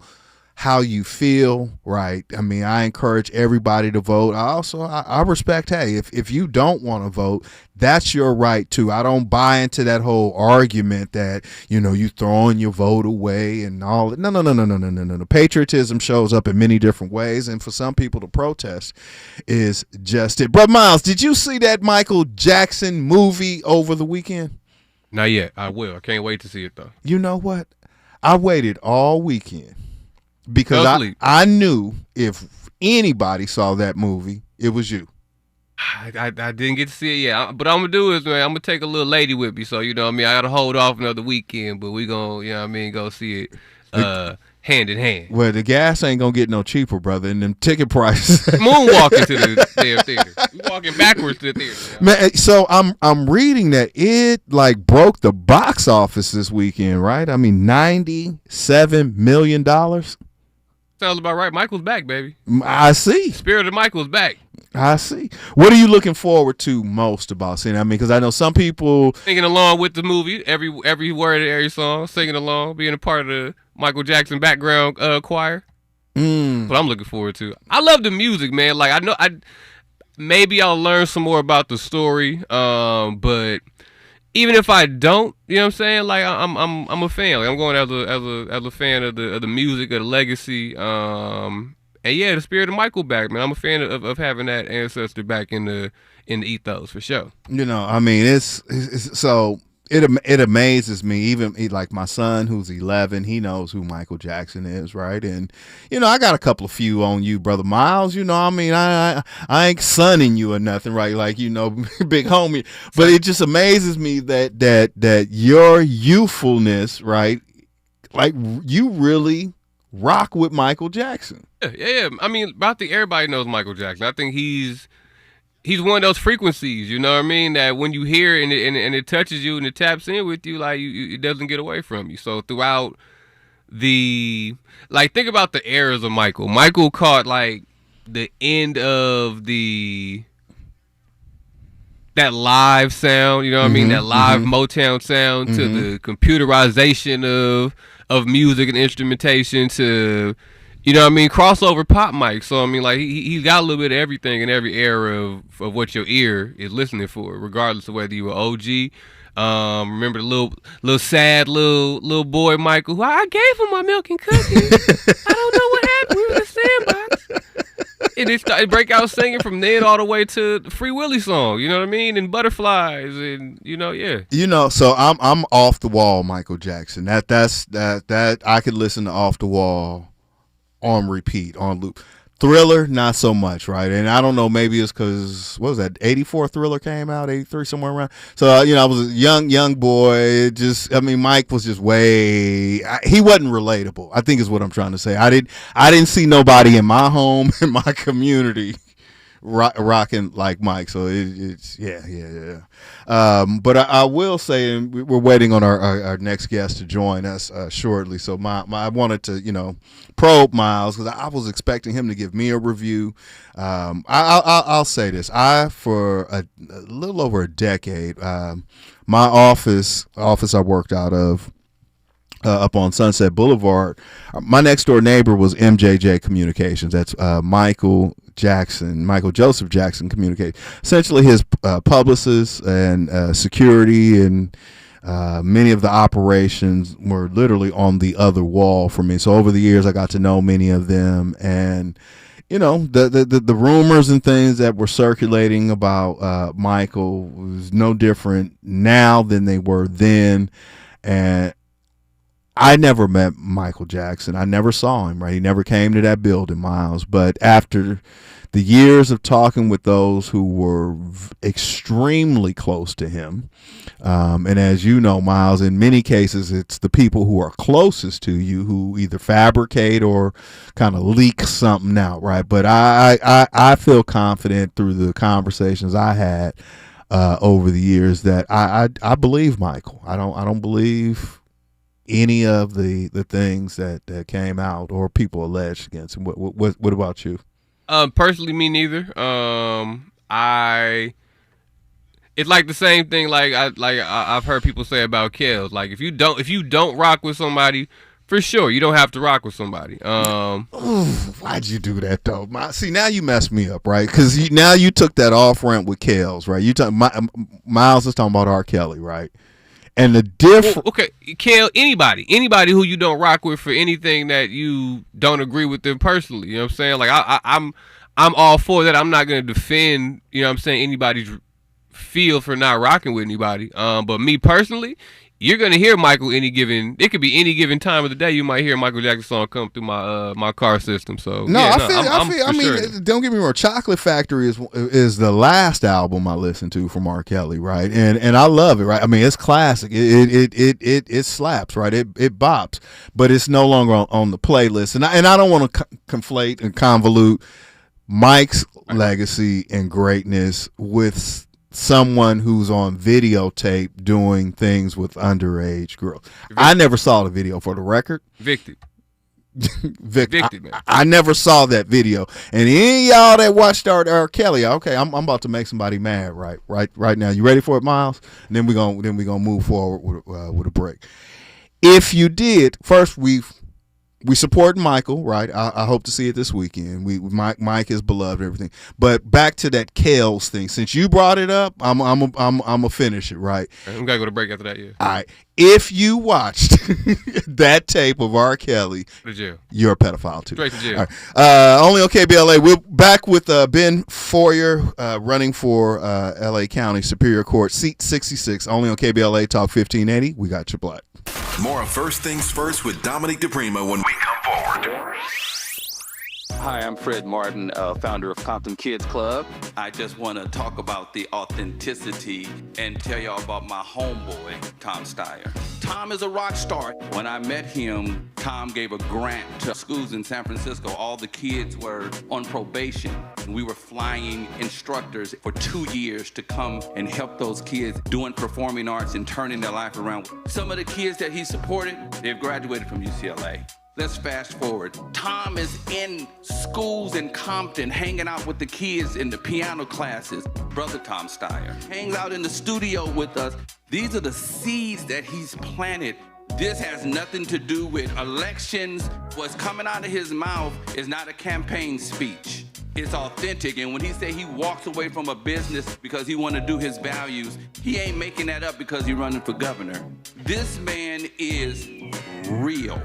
how you feel, right? I mean, I encourage everybody to vote. I respect, hey, if you don't want to vote, that's your right too. I don't buy into that whole argument that, you know, you throwing your vote away and all. No. Patriotism shows up in many different ways, and for some people, the protest is just it. Brother Miles, did you see that Michael Jackson movie over the weekend? Not yet. I will. I can't wait to see it though. You know what? I waited all weekend. Because I knew if anybody saw that movie, it was you. I didn't get to see it yet. But I'm going to do is, man, I'm going to take a little lady with me. So, you know what I mean? I got to hold off another weekend. But we going to, you know what I mean, go see it hand in hand. Well, the gas ain't going to get no cheaper, brother. And them ticket prices. Moonwalking to the damn theater. We walking backwards to the theater. Man, so I'm reading that it like broke the box office this weekend, right? I mean, $97 million. Sounds about right. Michael's back, baby. I see. Spirit of Michael's back. I see. What are you looking forward to most about seeing? I mean, because I know some people singing along with the movie, every word of every song, singing along, being a part of the Michael Jackson background choir. But I'm looking forward to. I love the music, man. Like I know, maybe I'll learn some more about the story. But even if I don't, you know what I'm saying? Like I'm a fan. Like, I'm going as a fan of the music, of the legacy. And yeah, the spirit of Michael back, man. I'm a fan of having that ancestor back in the ethos for sure. You know, I mean, it's so it amazes me. Even like my son, who's 11, he knows who Michael Jackson is, right? And you know, I got a couple of few on you, brother Miles. You know, I mean, I ain't sunning you or nothing, right? Like, you know, big homie. But it just amazes me that your youthfulness, right? Like, you really rock with Michael Jackson. Yeah. I mean, I think everybody knows Michael Jackson. I think he's one of those frequencies, you know what I mean, that when you hear it and it touches you and it taps in with you, like it doesn't get away from you. So throughout think about the eras of Michael. Michael caught like the end of that live sound, you know what I mean, that live Motown sound to the computerization of music and instrumentation to, you know what I mean, crossover pop mic. So I mean, like he's got a little bit of everything in every era of what your ear is listening for, regardless of whether you were OG Remember the little sad little boy Michael, who I gave him my milk and cookies. I don't know what happened. We were in the sandbox. And it started break out singing from then all the way to the Free Willy song, you know what I mean? And Butterflies, and yeah. So I'm off the wall, Michael Jackson. That I could listen to Off the Wall on repeat, on loop. Thriller, not so much, right? And I don't know, maybe it's because, what was that, 84 Thriller came out, 83, somewhere around. So, I was a young boy. Mike was just he wasn't relatable, I think is what I'm trying to say. I didn't see nobody in my home, in my community, rocking like Mike. So it's yeah. But I will say, and we're waiting on our next guest to join us shortly. So I wanted to probe Miles, because I was expecting him to give me a review. I'll say this: for a little over a decade, my office I worked out of, up on Sunset Boulevard, my next door neighbor was MJJ Communications. That's Michael Joseph Jackson Communications. Essentially his publicist and security, and many of the operations were literally on the other wall for me. So over the years I got to know many of them, and the rumors and things that were circulating about Michael was no different now than they were then. And I never met Michael Jackson. I never saw him, right? He never came to that building, Miles. But after the years of talking with those who were extremely close to him, and as you know, Miles, in many cases, it's the people who are closest to you who either fabricate or kind of leak something out, right? But I feel confident through the conversations I had over the years that I believe Michael. I don't believe any of the things that came out or people alleged against him. What about you? Personally, me neither. It's like the same thing. I've heard people say about Kels. Like if you don't rock with somebody, for sure you don't have to rock with somebody. Why'd you do that though? See, now you messed me up, right? Because now you took that off ramp with Kels, right? Miles is talking about R. Kelly, right? And the difference. Okay, Kel, anybody who you don't rock with for anything that you don't agree with them personally. You know what I'm saying? Like I'm all for that. I'm not gonna defend, anybody's feel for not rocking with anybody. But me personally, you're gonna hear Michael it could be any given time of the day. You might hear a Michael Jackson song come through my car system. So I mean, don't get me wrong. Chocolate Factory is the last album I listened to from R. Kelly, right? And I love it, right? I mean, it's classic. It slaps, right? It bops, but it's no longer on the playlist. And I don't want to conflate and convolute Mike's legacy and greatness with someone who's on videotape doing things with underage girls. I never saw the video, for the record. Victim, man. I never saw that video. And any of y'all that watched R. Kelly, okay, I'm about to make somebody mad right now. You ready for it, Miles? And then we're gonna move forward with a break. If you did, first we support Michael, right? I hope to see it this weekend. Mike is beloved and everything. But back to that Kels thing. Since you brought it up, I'm gonna finish it, right? I'm gonna go to break after that, yeah. All right. If you watched that tape of R. Kelly, you're a pedophile too. Straight to jail. All right. Only on KBLA. We're back with Ben Farr, running for LA County Superior Court, seat 66. Only on KBLA Talk 1580. We got your blood. More of First Things First with Dominic DePrima when we come forward. Hi, I'm Fred Martin, founder of Compton Kids Club. I just want to talk about the authenticity and tell y'all about my homeboy, Tom Steyer. Tom is a rock star. When I met him, Tom gave a grant to schools in San Francisco. All the kids were on probation. We were flying instructors for 2 years to come and help those kids doing performing arts and turning their life around. Some of the kids that he supported, they've graduated from UCLA. Let's fast forward. Tom is in schools in Compton, hanging out with the kids in the piano classes. Brother Tom Steyer hangs out in the studio with us. These are the seeds that he's planted. This has nothing to do with elections. What's coming out of his mouth is not a campaign speech. It's authentic. And when he said he walks away from a business because he want to do his values, he ain't making that up because he's running for governor. This man is real.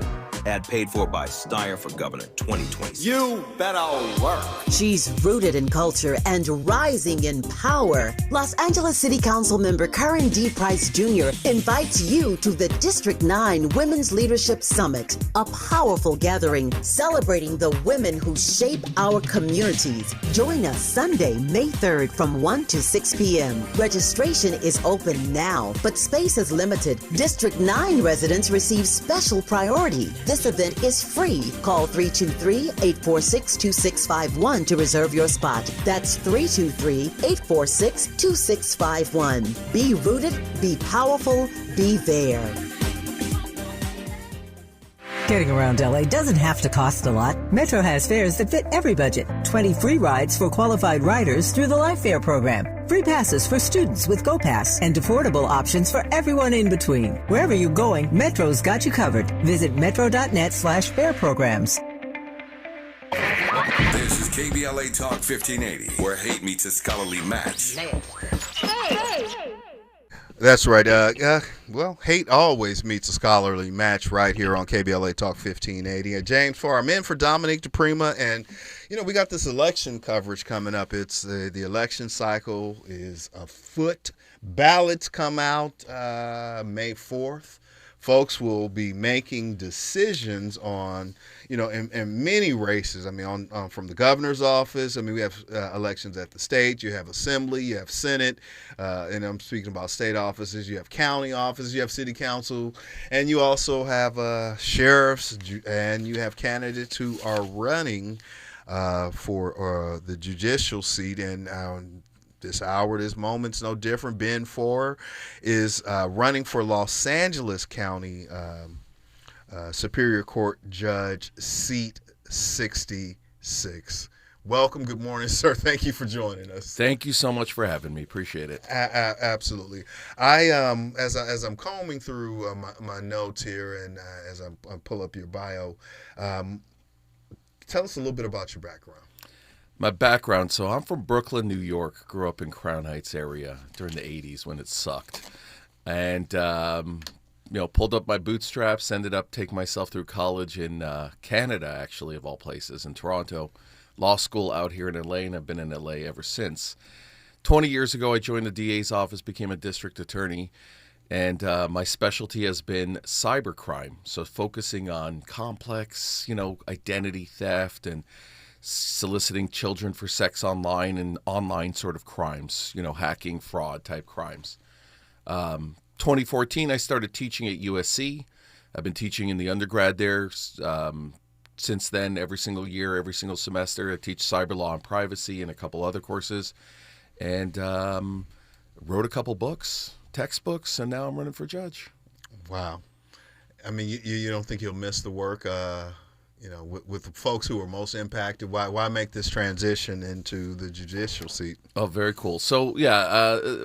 Ad paid for by Steyer for Governor 2020. You better work. She's rooted in culture and rising in power. Los Angeles City Council member Karen D. Price Jr. invites you to the District 9 Women's Leadership Summit, a powerful gathering celebrating the women who shape our communities. Join us Sunday, May 3rd from 1 to 6 p.m. Registration is open now, but space is limited. District 9 residents receive special priority. This event is free. Call 323-846-2651 to reserve your spot. That's 323-846-2651. Be rooted, be powerful, be there. Getting around LA doesn't have to cost a lot. Metro has fares that fit every budget. 20 free rides for qualified riders through the Life Fare program. Free passes for students with GoPass and affordable options for everyone in between. Wherever you're going, Metro's got you covered. Visit metro.net/fare programs. This is KBLA Talk 1580, where hate meets a scholarly match. That's right. Well, hate always meets a scholarly match right here on KBLA Talk 1580. James Farr, I'm in for Dominique DePrima, and we got this election coverage coming up. It's the election cycle is afoot. Ballots come out May 4th. Folks will be making decisions on, in many races. I mean, on from the governor's office. I mean, we have elections at the state. You have assembly. You have Senate. And I'm speaking about state offices. You have county offices. You have city council. And you also have sheriffs. And you have candidates who are running for the judicial seat. And this hour, this moment's no different. Ben Farr is running for Los Angeles County Superior Court Judge, seat 66. Welcome. Good morning, sir. Thank you for joining us. Thank you so much for having me. Appreciate it. Absolutely. I as I'm combing through my notes here, and as I pull up your bio, tell us a little bit about your background. My background, so I'm from Brooklyn, New York. Grew up in Crown Heights area during the 80s when it sucked. And, pulled up my bootstraps, ended up taking myself through college in Canada, actually, of all places, in Toronto. Law school out here in LA, and I've been in LA ever since. 20 years ago, I joined the DA's office, became a district attorney, and my specialty has been cybercrime. So focusing on complex, identity theft and soliciting children for sex online and online sort of crimes, hacking, fraud type crimes. 2014, I started teaching at USC. I've been teaching in the undergrad there since then, every single year, every single semester. I teach cyber law and privacy and a couple other courses, and wrote a couple books, textbooks, and now I'm running for judge. Wow. I mean, you don't think you'll miss the work with the folks who are most impacted? Why make this transition into the judicial seat? Oh, very cool. So,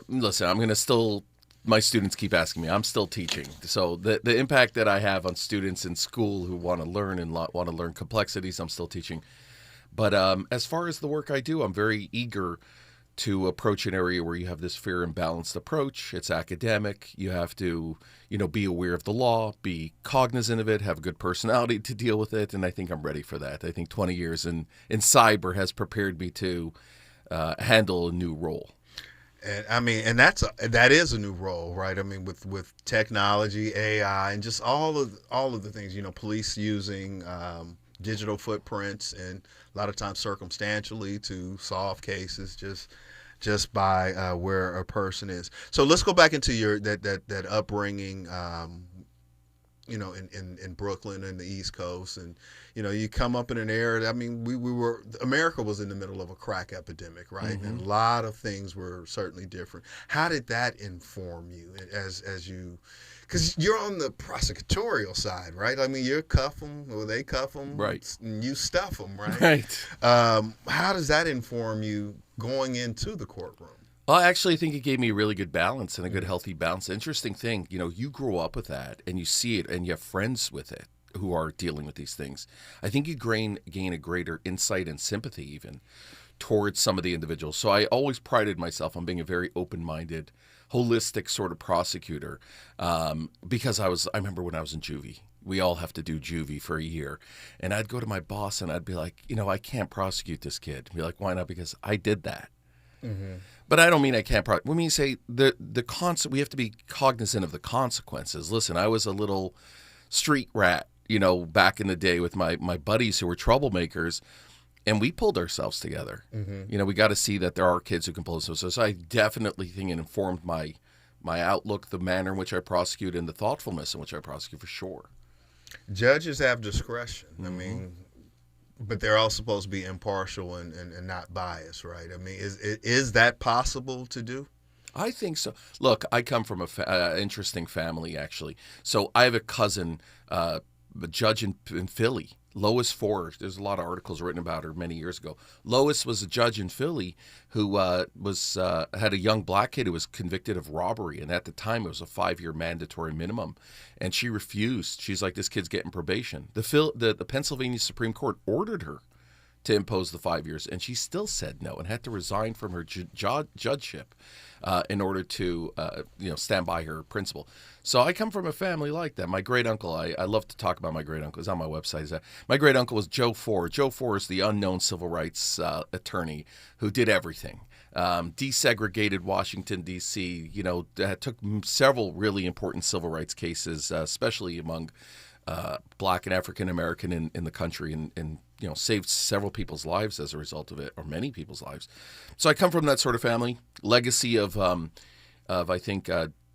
listen, I'm going to still, my students keep asking me, I'm still teaching. So the impact that I have on students in school who want to learn and want to learn complexities, I'm still teaching. But as far as the work I do, I'm very eager to approach an area where you have this fair and balanced approach. It's academic. You have to, be aware of the law, be cognizant of it, have a good personality to deal with it, and I think I'm ready for that. I think 20 years in cyber has prepared me to handle a new role. And I mean, and that is a new role, right? I mean, with technology, AI, and just all of the things, police using digital footprints and a lot of times circumstantially to solve cases just by where a person is. So let's go back into your that upbringing, in Brooklyn and the East Coast, and you come up in an era. I mean, America was in the middle of a crack epidemic, right? Mm-hmm. And a lot of things were certainly different. How did that inform you as you? Because you're on the prosecutorial side, right? I mean, you cuff them, or they cuff them, right? And you stuff them, right? Right. How does that inform you going into the courtroom? Well, I actually think it gave me a really good balance and a good, healthy balance. Interesting thing, you grow up with that and you see it and you have friends with it. who are dealing with these things. I think you gain a greater insight and sympathy even towards some of the individuals. So I always prided myself on being a very open-minded, holistic sort of prosecutor, because I remember when I was in juvie, we all have to do juvie for a year, and I'd go to my boss and I'd be like, I can't prosecute this kid. He'd be like, why not? Because I did that. Mm-hmm. But I don't mean I can't. When we say we have to be cognizant of the consequences. Listen, I was a little street rat, back in the day with my buddies who were troublemakers, and we pulled ourselves together. Mm-hmm. We got to see that there are kids who can pull themselves. So I definitely think it informed my outlook, the manner in which I prosecute, and the thoughtfulness in which I prosecute, for sure. Judges have discretion. Mm-hmm. I mean, but they're all supposed to be impartial and not biased, right? I mean, is that possible to do? I think so. Look, I come from an interesting family, actually. So I have a cousin, a judge in Philly, Lois Farr. There's a lot of articles written about her many years ago. Lois was a judge in Philly who had a young black kid who was convicted of robbery, and at the time it was a 5-year mandatory minimum, and she refused. She's like, this kid's getting probation. The Pennsylvania Supreme Court ordered her to impose the 5 years, and she still said no and had to resign from her judgeship in order to stand by her principle. So I come from a family like that. My great uncle, I love to talk about my great uncle. It's on my website. My great uncle was Joe Farr. Joe Farr is the unknown civil rights attorney who did everything. Desegregated Washington, D.C., took several really important civil rights cases, especially among black and African American in the country, and saved several people's lives as a result of it, or many people's lives. So I come from that sort of family, legacy of I think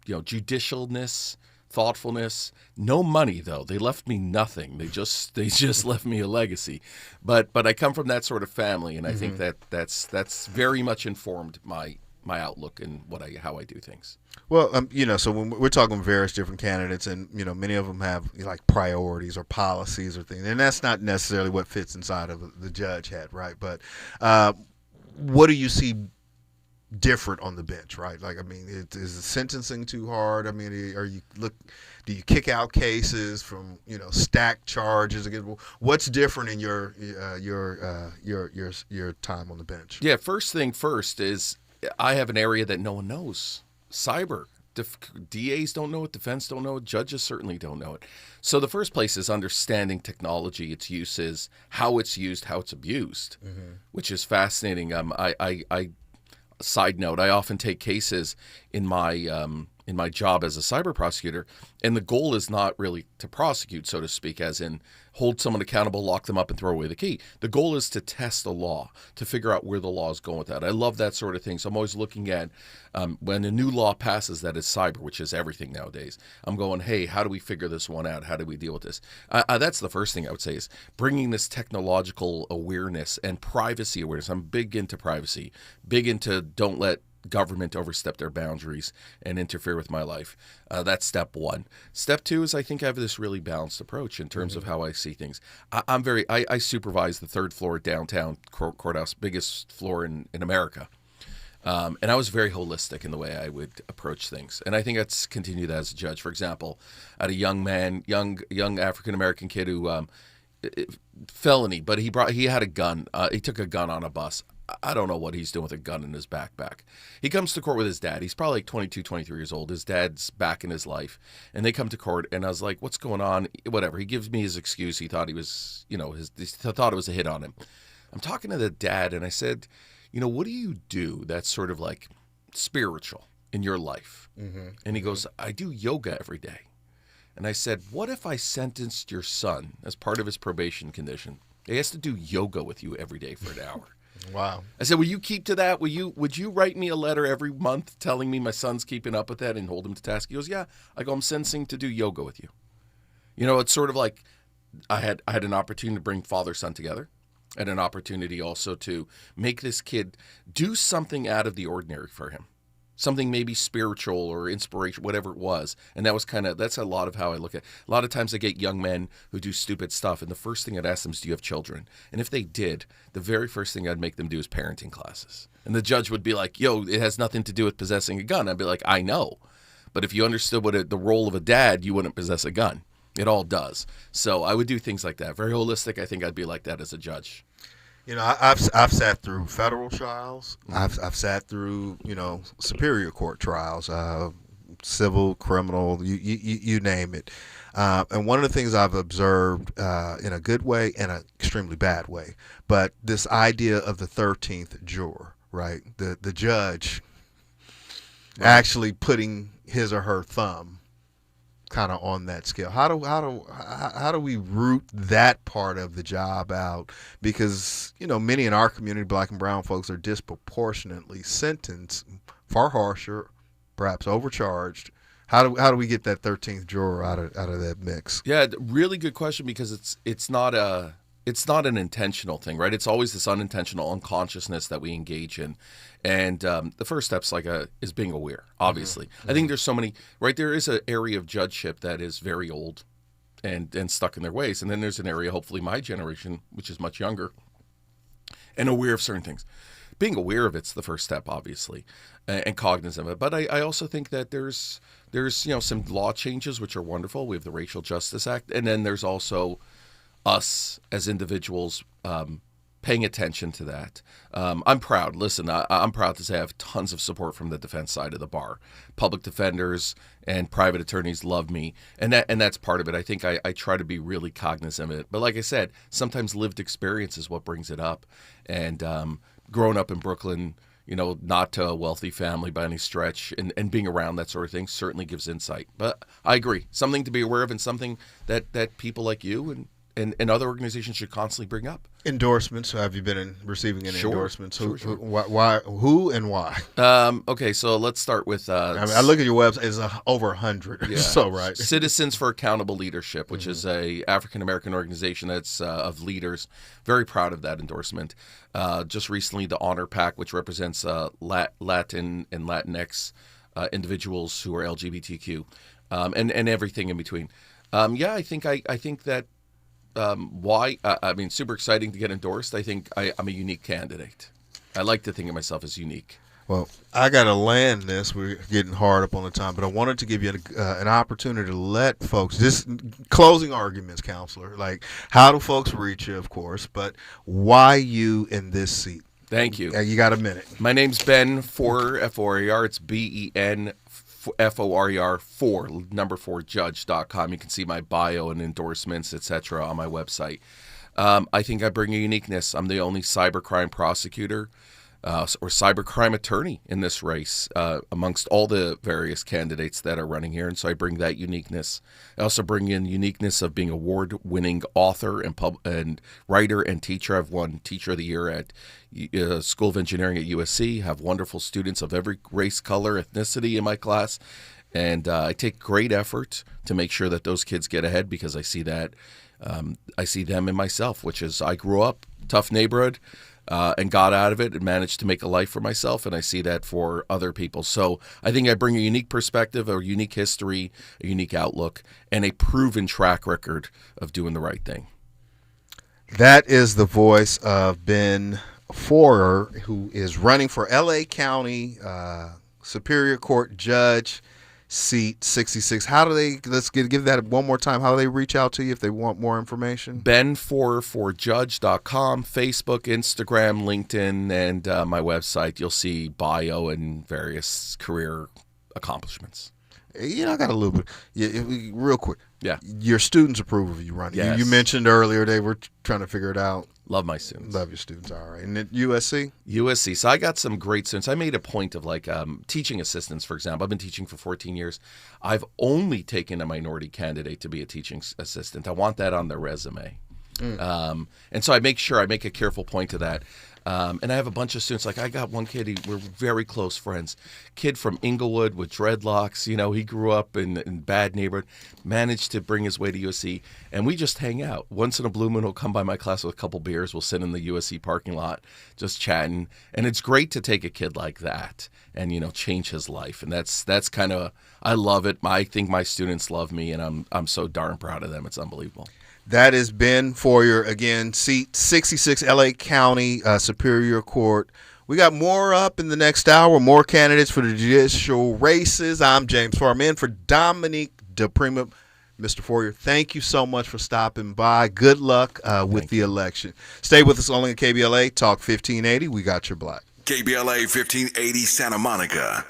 judicialness, thoughtfulness. No money though; they left me nothing. They just left me a legacy. But I come from that sort of family, and I think that's very much informed my outlook and how I do things. Well, so when we're talking various different candidates, and many of them have like priorities or policies or things, and that's not necessarily what fits inside of the judge head, right? But what do you see different on the bench, right? Like, I mean, is the sentencing too hard? I mean, do you kick out cases from stacked charges again? What's different in your time on the bench? Yeah, first thing first is I have an area that no one knows. Cyber. DAs don't know it, defense don't know it, judges certainly don't know it. So the first place is understanding technology, its uses, how it's used, how it's abused, which is fascinating. Side note, I often take cases in my job as a cyber prosecutor, and the goal is not really to prosecute, so to speak, as in hold someone accountable, lock them up, and throw away the key. The goal is to test the law, to figure out where the law is going with that. I love that sort of thing. So I'm always looking at when a new law passes that is cyber, which is everything nowadays. I'm going, hey, how do we figure this one out? How do we deal with this? That's the first thing I would say, is bringing this technological awareness and privacy awareness. I'm big into privacy, big into don't let government overstep their boundaries and interfere with my life. That's step one. Step two is I think I have this really balanced approach in terms of how I see things. I supervise the third floor downtown courthouse, biggest floor in America. And I was very holistic in the way I would approach things. And I think that's continued as a judge. For example, I had a young African-American kid who felony, but he had a gun. He took a gun on a bus. I don't know what he's doing with a gun in his backpack. He comes to court with his dad. He's probably like 22, 23 years old. His dad's back in his life. And they come to court, and I was like, what's going on? Whatever. He gives me his excuse. He thought he was, he thought it was a hit on him. I'm talking to the dad, and I said, what do you do that's sort of like spiritual in your life? And he goes, I do yoga every day. And I said, what if I sentenced your son as part of his probation condition? He has to do yoga with you every day for an hour. Wow. I said, will you keep to that? Would you write me a letter every month telling me my son's keeping up with that and hold him to task? He goes, yeah. I go, I'm sentencing to do yoga with you. It's sort of like I had an opportunity to bring father-son together, and an opportunity also to make this kid do something out of the ordinary for him. Something maybe spiritual or inspirational, whatever it was. And that's a lot of how I look at it. A lot of times I get young men who do stupid stuff, and the first thing I'd ask them is, do you have children? And if they did, the very first thing I'd make them do is parenting classes. And the judge would be like, yo, it has nothing to do with possessing a gun. I'd be like, I know. But if you understood the role of a dad, you wouldn't possess a gun. It all does. So I would do things like that. Very holistic. I think I'd be like that as a judge. You know, I've sat through federal trials. I've sat through, superior court trials, civil, criminal, you name it. And one of the things I've observed in a good way and an extremely bad way, but this idea of the 13th juror, right? The judge actually putting his or her thumb kind of on that scale. How do we root that part of the job out? Because many in our community, black and brown folks, are disproportionately sentenced, far harsher, perhaps overcharged. How do we get that 13th juror out of that mix? Yeah, really good question, because it's not an intentional thing, right? It's always this unintentional unconsciousness that we engage in. And the first step's is being aware, obviously. Mm-hmm. I think there's so many, right? There is an area of judgeship that is very old and stuck in their ways. And then there's an area, hopefully my generation, which is much younger, and aware of certain things. Being aware of it's the first step, obviously, and cognizant of it. But I also think that there's some law changes, which are wonderful. We have the Racial Justice Act. And then there's also us as individuals paying attention to that. I'm proud. Listen, I'm proud to say I have tons of support from the defense side of the bar. Public defenders and private attorneys love me, and that's part of it. I think I try to be really cognizant of it. But like I said, sometimes lived experience is what brings it up. And growing up in Brooklyn, not to a wealthy family by any stretch, and being around that sort of thing certainly gives insight. But I agree, something to be aware of, and something that people like you and other organizations should constantly bring up. Endorsements. Have you been receiving any endorsements? Sure. Who and why? Okay, so let's start with. I look at your website; it's over 100. Yeah. So right. Citizens for Accountable Leadership, which is a African American organization that's of leaders. Very proud of that endorsement. Just recently, the Honor Pack, which represents Latin and Latinx individuals who are LGBTQ, and everything in between. I think that. Why? Super exciting to get endorsed. I think I'm a unique candidate. I like to think of myself as unique. Well, I got to land this. We're getting hard up on the time, but I wanted to give you an opportunity to let folks, just closing arguments, counselor, like how do folks reach you, of course, but why you in this seat? Thank you. You got a minute. My name's Ben Farr, F-O-R-E-R. It's B-E-N F-O-R-E-R 4 judge.com. You can see my bio and endorsements, etc. on my website. I think I bring a uniqueness. I'm the only cybercrime prosecutor or cybercrime attorney in this race amongst all the various candidates that are running here. And so I bring that uniqueness. I also bring in uniqueness of being award-winning author and writer and teacher. I've won Teacher of the Year at School of Engineering at USC. Have wonderful students of every race, color, ethnicity in my class. And I take great effort to make sure that those kids get ahead, because I see that I see them in myself, which is I grew up, tough neighborhood, and got out of it and managed to make a life for myself, and I see that for other people. So I think I bring a unique perspective, a unique history, a unique outlook, and a proven track record of doing the right thing. That is the voice of Ben Farr, who is running for L.A. County Superior Court Judge, seat 66. How do they, let's give that one more time, how do they reach out to you if they want more information? Ben4judge.com, Facebook, Instagram, LinkedIn, and my website. You'll see bio and various career accomplishments. I got a little bit, real quick. Yeah. Your students approve of you running. Yes. You mentioned earlier they were trying to figure it out. Love my students. Love your students, all right. And at USC? USC. So I got some great students. I made a point of teaching assistants, for example. I've been teaching for 14 years. I've only taken a minority candidate to be a teaching assistant. I want that on their resume. And so I make a careful point of that. And I have a bunch of students. Like I got one kid, we're very close friends. Kid from Inglewood with dreadlocks. He grew up in bad neighborhood, managed to bring his way to USC, and we just hang out. Once in a blue moon, he'll come by my class with a couple beers. We'll sit in the USC parking lot, just chatting. And it's great to take a kid like that and change his life. And that's kind of, I love it. I think my students love me, and I'm so darn proud of them. It's unbelievable. That is Ben Farr, again, seat 66, L.A. County Superior Court. We got more up in the next hour, more candidates for the judicial races. I'm James Farr, in for Dominique DePrima. Mr. Farr, thank you so much for stopping by. Good luck with the election. Stay with us only on KBLA Talk 1580. We got your black. KBLA 1580 Santa Monica.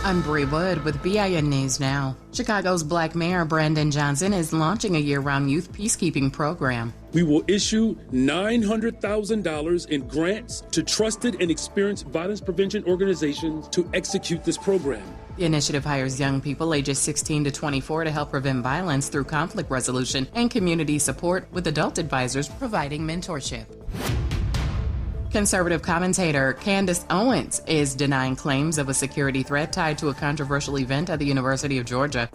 I'm Bree Wood with BIN News Now. Chicago's Black Mayor Brandon Johnson is launching a year-round youth peacekeeping program. We will issue $900,000 in grants to trusted and experienced violence prevention organizations to execute this program. The initiative hires young people ages 16 to 24 to help prevent violence through conflict resolution and community support, with adult advisors providing mentorship. Conservative commentator Candace Owens is denying claims of a security threat tied to a controversial event at the University of Georgia.